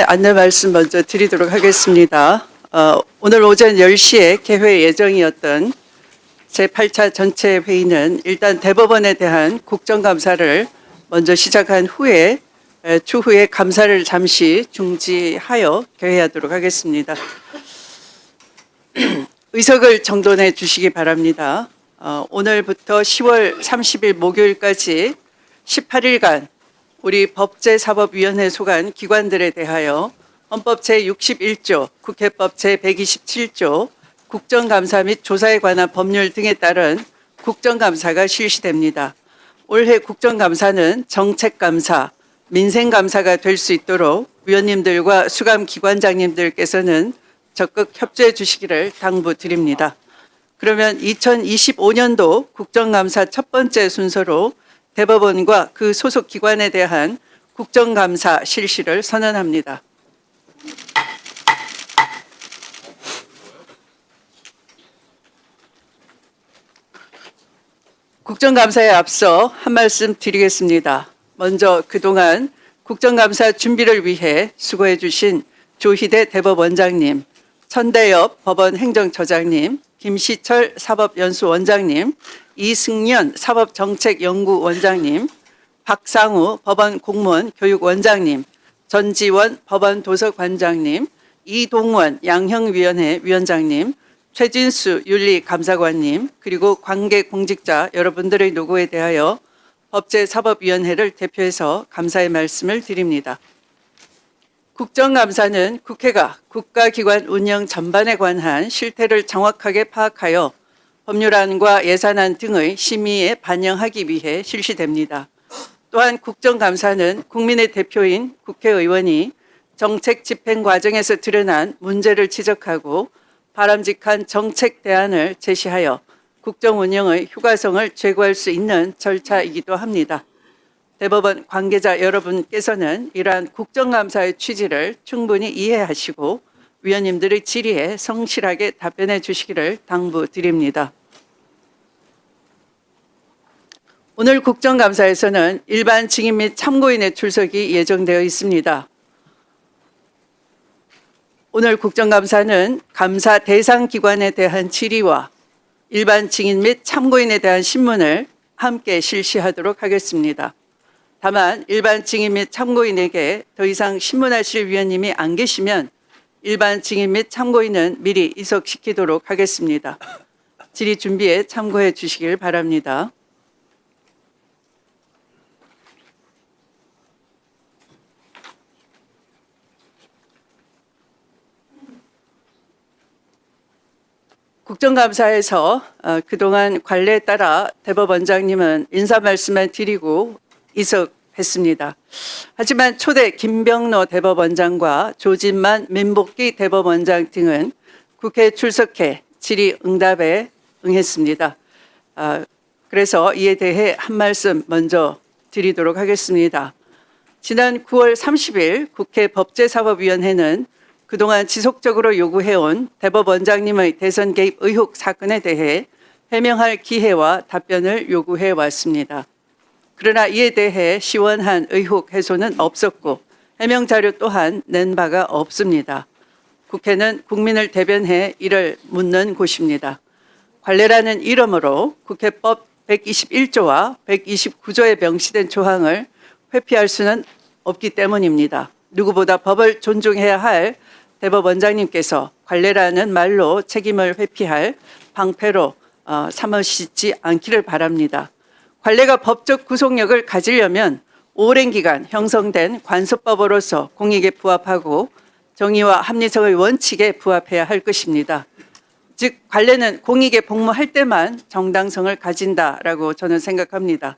안내 말씀 먼저 드리도록 하겠습니다. 오늘 오전 10시에 개회 예정이었던 제8차 전체 회의는 일단 대법원에 대한 국정감사를 먼저 시작한 후에 추후에 감사를 잠시 중지하여 개회하도록 하겠습니다. 의석을 정돈해 주시기 바랍니다. 오늘부터 10월 30일 목요일까지 18일간 우리 법제사법위원회 소관 기관들에 대하여 헌법 제61조, 국회법 제127조, 국정감사 및 조사에 관한 법률 등에 따른 국정감사가 실시됩니다. 올해 국정감사는 정책감사, 민생감사가 될 수 있도록 위원님들과 수감기관장님들께서는 적극 협조해 주시기를 당부드립니다. 그러면 2025년도 국정감사 첫 번째 순서로 대법원과 그 소속 기관에 대한 국정감사 실시를 선언합니다. 국정감사에 앞서 한 말씀 드리겠습니다. 먼저 그동안 국정감사 준비를 위해 수고해 주신 조희대 대법원장님, 천대엽 법원 행정처장님, 김시철 사법연수원장님, 이승연 사법정책연구원장님, 박상우 법원 공무원 교육원장님, 전지원 법원 도서관장님, 이동원 양형위원회 위원장님, 최진수 윤리감사관님, 그리고 관계공직자 여러분들의 노고에 대하여 법제사법위원회를 대표해서 감사의 말씀을 드립니다. 국정감사는 국회가 국가기관 운영 전반에 관한 실태를 정확하게 파악하여 법률안과 예산안 등의 심의에 반영하기 위해 실시됩니다. 또한 국정감사는 국민의 대표인 국회의원이 정책 집행 과정에서 드러난 문제를 지적하고 바람직한 정책 대안을 제시하여 국정 운영의 효과성을 제고할 수 있는 절차이기도 합니다. 대법원 관계자 여러분께서는 이러한 국정감사의 취지를 충분히 이해하시고 위원님들의 질의에 성실하게 답변해 주시기를 당부드립니다. 오늘 국정감사에서는 일반 증인 및 참고인의 출석이 예정되어 있습니다. 오늘 국정감사는 감사 대상 기관에 대한 질의와 일반 증인 및 참고인에 대한 신문을 함께 실시하도록 하겠습니다. 다만 일반 증인 및 참고인에게 더 이상 신문하실 위원님이 안 계시면 일반 증인 및 참고인은 미리 이석시키도록 하겠습니다. 질의 준비에 참고해 주시길 바랍니다. 국정감사에서 그동안 관례에 따라 대법원장님은 인사 말씀만 드리고 이석했습니다. 하지만 초대 김병로 대법원장과 조진만 민복기 대법원장 등은 국회에 출석해 질의 응답에 응했습니다. 그래서 이에 대해 한 말씀 먼저 드리도록 하겠습니다. 지난 9월 30일 국회 법제사법위원회는 그동안 지속적으로 요구해온 대법원장님의 대선 개입 의혹 사건에 대해 해명할 기회와 답변을 요구해 왔습니다. 그러나 이에 대해 시원한 의혹 해소는 없었고 해명 자료 또한 낸 바가 없습니다. 국회는 국민을 대변해 이를 묻는 곳입니다. 관례라는 이름으로 국회법 121조와 129조에 명시된 조항을 회피할 수는 없기 때문입니다. 누구보다 법을 존중해야 할 대법원장님께서 관례라는 말로 책임을 회피할 방패로 삼으시지 않기를 바랍니다. 관례가 법적 구속력을 가지려면 오랜 기간 형성된 관습법으로서 공익에 부합하고 정의와 합리성의 원칙에 부합해야 할 것입니다. 즉 관례는 공익에 복무할 때만 정당성을 가진다라고 저는 생각합니다.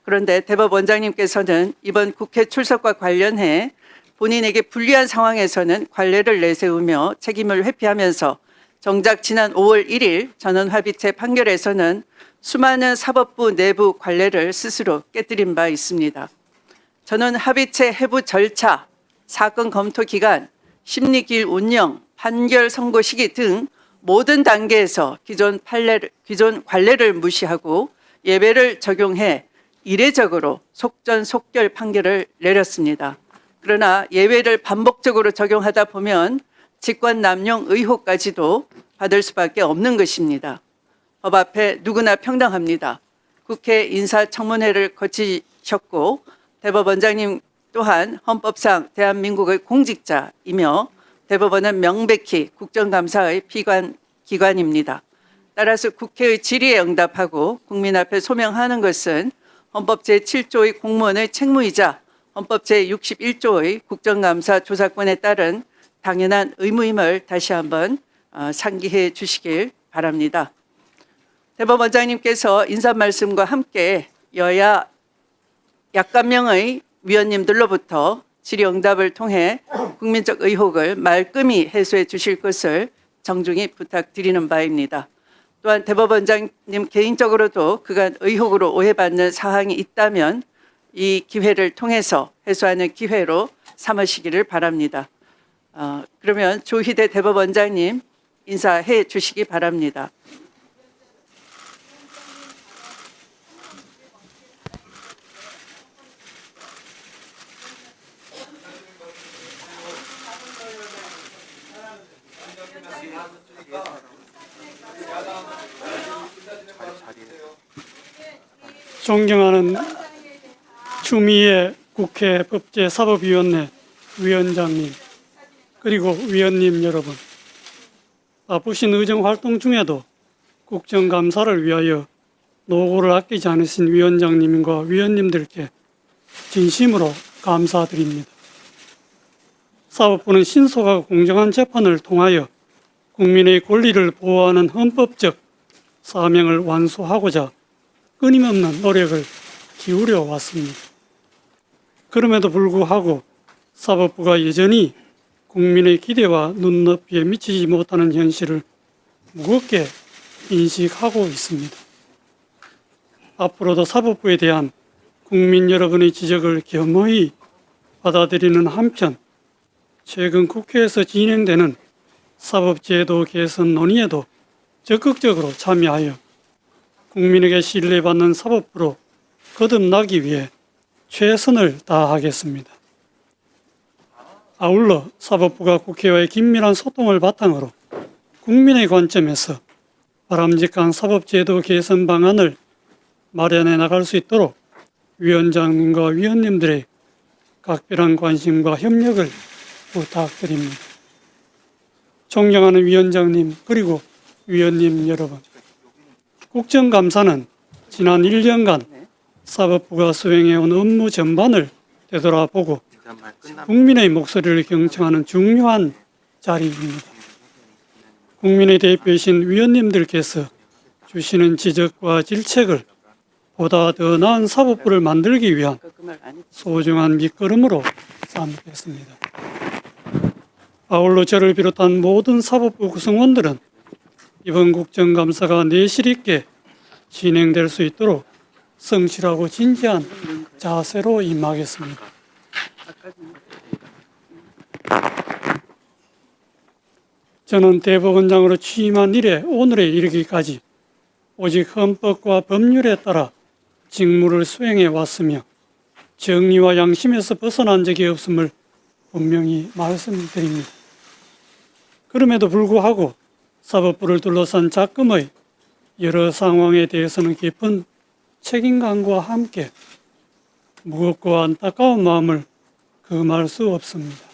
그런데 대법원장님께서는 이번 국회 출석과 관련해 본인에게 불리한 상황에서는 관례를 내세우며 책임을 회피하면서 정작 지난 5월 1일 전원합의체 판결에서는 수많은 사법부 내부 관례를 스스로 깨뜨린 바 있습니다. 전원합의체 해부 절차, 사건 검토 기간, 심리기일 운영, 판결 선고 시기 등 모든 단계에서 기존 관례를 무시하고 예배를 적용해 이례적으로 속전속결 판결을 내렸습니다. 그러나 예외를 반복적으로 적용하다 보면 직권 남용 의혹까지도 받을 수밖에 없는 것입니다. 법 앞에 누구나 평등합니다. 국회 인사청문회를 거치셨고 대법원장님 또한 헌법상 대한민국의 공직자이며 대법원은 명백히 국정감사의 기관입니다. 따라서 국회의 질의에 응답하고 국민 앞에 소명하는 것은 헌법 제7조의 공무원의 책무이자 헌법 제61조의 국정감사 조사권에 따른 당연한 의무임을 다시 한번 상기해 주시길 바랍니다. 대법원장님께서 인사 말씀과 함께 여야 약간명의 위원님들로부터 질의응답을 통해 국민적 의혹을 말끔히 해소해 주실 것을 정중히 부탁드리는 바입니다. 또한 대법원장님 개인적으로도 그간 의혹으로 오해받는 사항이 있다면 이 기회를 통해서 해소하는 기회로 삼으시기를 바랍니다. 그러면 조희대 대법원장님 인사해 주시기 바랍니다. 존경하는 추미애 국회 법제사법위원회 위원장님 그리고 위원님 여러분, 바쁘신 의정활동 중에도 국정감사를 위하여 노고를 아끼지 않으신 위원장님과 위원님들께 진심으로 감사드립니다. 사법부는 신속하고 공정한 재판을 통하여 국민의 권리를 보호하는 헌법적 사명을 완수하고자 끊임없는 노력을 기울여 왔습니다. 그럼에도 불구하고 사법부가 여전히 국민의 기대와 눈높이에 미치지 못하는 현실을 무겁게 인식하고 있습니다. 앞으로도 사법부에 대한 국민 여러분의 지적을 겸허히 받아들이는 한편 최근 국회에서 진행되는 사법제도 개선 논의에도 적극적으로 참여하여 국민에게 신뢰받는 사법부로 거듭나기 위해 최선을 다하겠습니다. 아울러 사법부가 국회와의 긴밀한 소통을 바탕으로 국민의 관점에서 바람직한 사법제도 개선 방안을 마련해 나갈 수 있도록 위원장님과 위원님들의 각별한 관심과 협력을 부탁드립니다. 존경하는 위원장님 그리고 위원님 여러분, 국정감사는 지난 1년간 사법부가 수행해온 업무 전반을 되돌아보고 국민의 목소리를 경청하는 중요한 자리입니다. 국민의 대표이신 위원님들께서 주시는 지적과 질책을 보다 더 나은 사법부를 만들기 위한 소중한 밑거름으로 삼겠습니다. 아울러 저를 비롯한 모든 사법부 구성원들은 이번 국정감사가 내실 있게 진행될 수 있도록 성실하고 진지한 자세로 임하겠습니다. 저는 대법원장으로 취임한 이래 오늘에 이르기까지 오직 헌법과 법률에 따라 직무를 수행해 왔으며 정의와 양심에서 벗어난 적이 없음을 분명히 말씀드립니다. 그럼에도 불구하고 사법부를 둘러싼 작금의 여러 상황에 대해서는 깊은 책임감과 함께 무겁고 안타까운 마음을 금할 수 없습니다.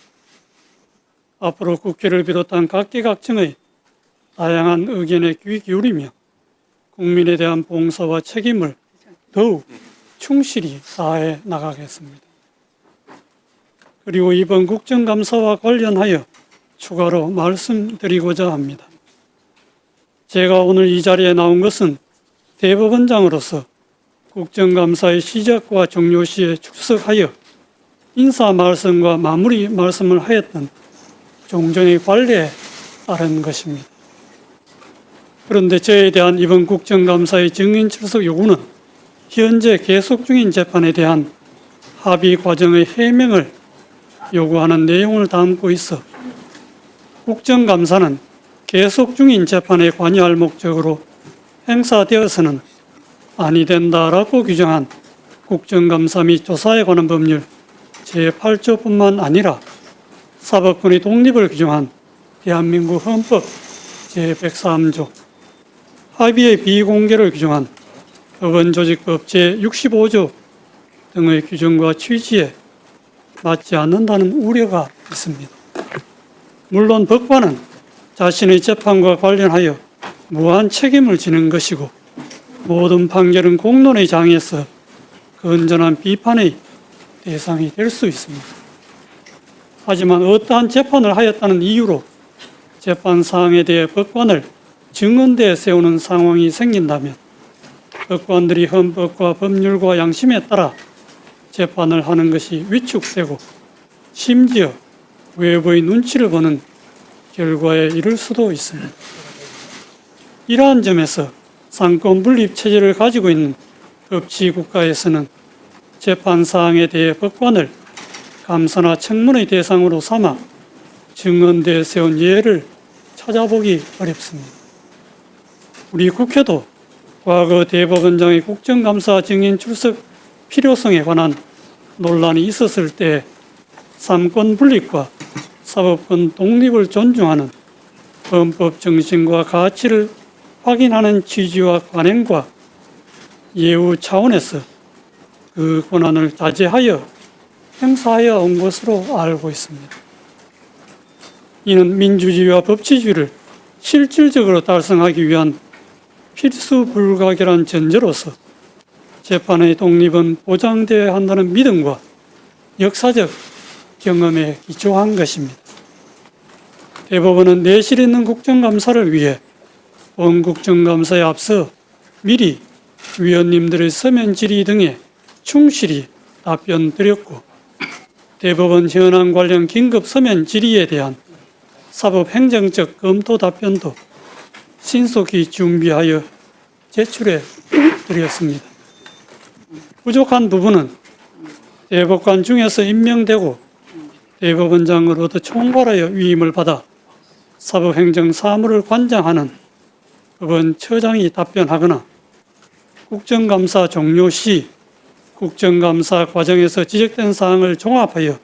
앞으로 국회를 비롯한 각계각층의 다양한 의견에 귀 기울이며 국민에 대한 봉사와 책임을 더욱 충실히 다해 나가겠습니다. 그리고 이번 국정감사와 관련하여 추가로 말씀드리고자 합니다. 제가 오늘 이 자리에 나온 것은 대법원장으로서 국정감사의 시작과 종료 시에 출석하여 인사 말씀과 마무리 말씀을 하였던 종전의 관례에 따른 것입니다. 그런데 저에 대한 이번 국정감사의 증인 출석 요구는 현재 계속 중인 재판에 대한 합의 과정의 해명을 요구하는 내용을 담고 있어 국정감사는 계속 중인 재판에 관여할 목적으로 행사되어서는 아니 된다라고 규정한 국정감사 및 조사에 관한 법률 제8조뿐만 아니라 사법권의 독립을 규정한 대한민국 헌법 제103조, 합의의 비공개를 규정한 법원조직법 제65조 등의 규정과 취지에 맞지 않는다는 우려가 있습니다. 물론 법관은 자신의 재판과 관련하여 무한 책임을 지는 것이고 모든 판결은 공론의 장에서 건전한 비판의 대상이 될 수 있습니다. 하지만 어떠한 재판을 하였다는 이유로 재판 사항에 대해 법관을 증언대에 세우는 상황이 생긴다면 법관들이 헌법과 법률과 양심에 따라 재판을 하는 것이 위축되고 심지어 외부의 눈치를 보는 결과에 이를 수도 있습니다. 이러한 점에서 상권 분립 체제를 가지고 있는 법치 국가에서는 재판 사항에 대해 법관을 감사나 청문의 대상으로 삼아 증언대에 세운 예를 찾아보기 어렵습니다. 우리 국회도 과거 대법원장의 국정감사 증인 출석 필요성에 관한 논란이 있었을 때 삼권 분립과 사법권 독립을 존중하는 헌법 정신과 가치를 확인하는 취지와 관행과 예우 차원에서 그 권한을 자제하여 행사하여 온 것으로 알고 있습니다. 이는 민주주의와 법치주의를 실질적으로 달성하기 위한 필수 불가결한 전제로서 재판의 독립은 보장되어야 한다는 믿음과 역사적 경험에 기초한 것입니다. 대법원은 내실 있는 국정감사를 위해 본 국정감사에 앞서 미리 위원님들의 서면 질의 등에 충실히 답변 드렸고 대법원 현안 관련 긴급 서면 질의에 대한 사법행정적 검토 답변도 신속히 준비하여 제출해 드렸습니다. 부족한 부분은 대법관 중에서 임명되고 대법원장으로부터 총괄하여 위임을 받아 사법행정 사무를 관장하는 법원처장이 답변하거나 국정감사 종료 시 국정감사 과정에서 지적된 사항을 종합하여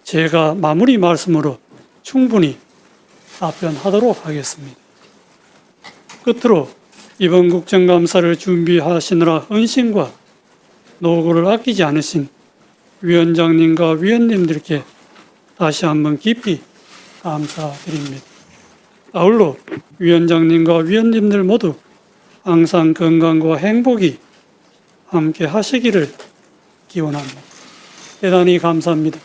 제가 마무리 말씀으로 충분히 답변하도록 하겠습니다. 끝으로 이번 국정감사를 준비하시느라 헌신과 노고를 아끼지 않으신 위원장님과 위원님들께 다시 한번 깊이 감사드립니다. 아울러 위원장님과 위원님들 모두 항상 건강과 행복이 함께 하시기를 기원합니다. 대단히 감사합니다.